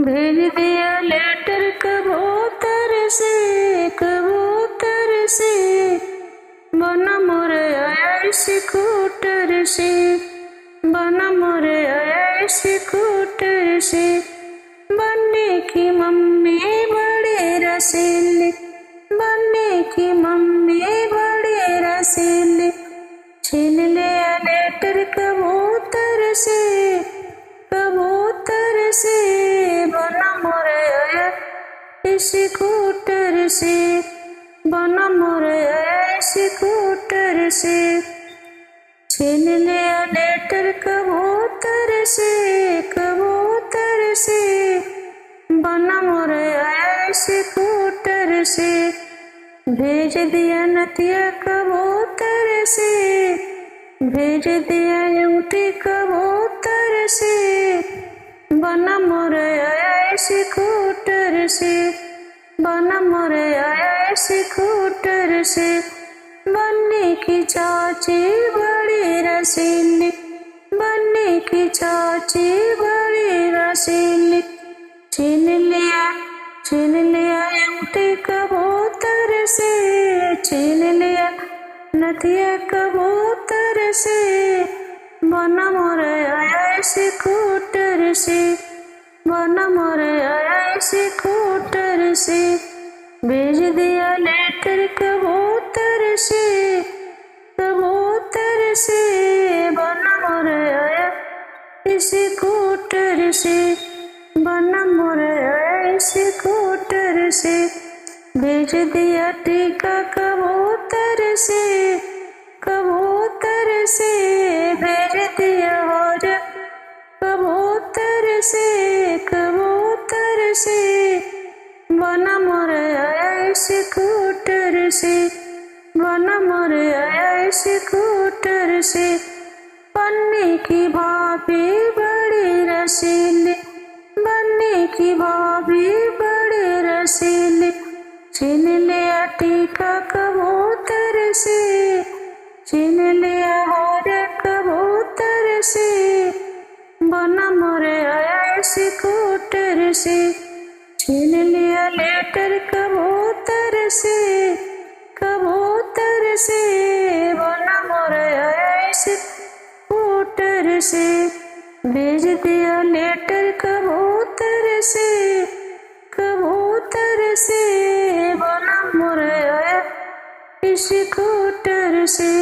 भेज दिया लेटर कबूतर से बना मोरे आया स्कूटर से, बना मोरे आया स्कूटर से। बनने की मम्मी बड़े रसीली, बनने की मम्मी बड़े रसीली। छीन लिया लेटर कबूतर से, कबूतर से बना मोरे आया स्कूटर से, बना मोरे आया स्कूटर से। छीन लिया लेटर कबूतर से, कबूतर से बना मोरे आया स्कूटर से। भेज दिया नतिया कबूतर से, भेज दिया यूटी कबूतर से बना मोरे आया स्कूटर से, बना मोरे आया स्कूटर से। बनने की चाची बड़ी रसीली, बनने की चाची बड़ी रसीली। छीन लिया यूटी कबूतर से, छीन लिया नथिया कबूतर से बना मोरे आया स्कूटर से, बना मोरे आया स्कूटर से। भेज दिया लेटर कबूतर से, कबूतर से बना मोरे आया स्कूटर से, बना मोरे आया स्कूटर से। भेज दिया टीका कबूतर से, कबूतर से भेज दिया और कबूतर से, कबूतर से बना मोरे आया स्कूटर से, बना मोरे आया स्कूटर से। बनने की भाभी बड़ी रसीली, बनने की भाभी बड़ी रसीली। छीन लिया टीका कबूतर से, छीन लिया और कबूतर से बना मोरे आया स्कूटर से। छीन लिया लेटर कबूतर से, कबूतर से बना मोरे आया स्कूटर से। भेज दिया लेटर कबूतर से, कबूतर से बना मोरे आया स्कूटर से।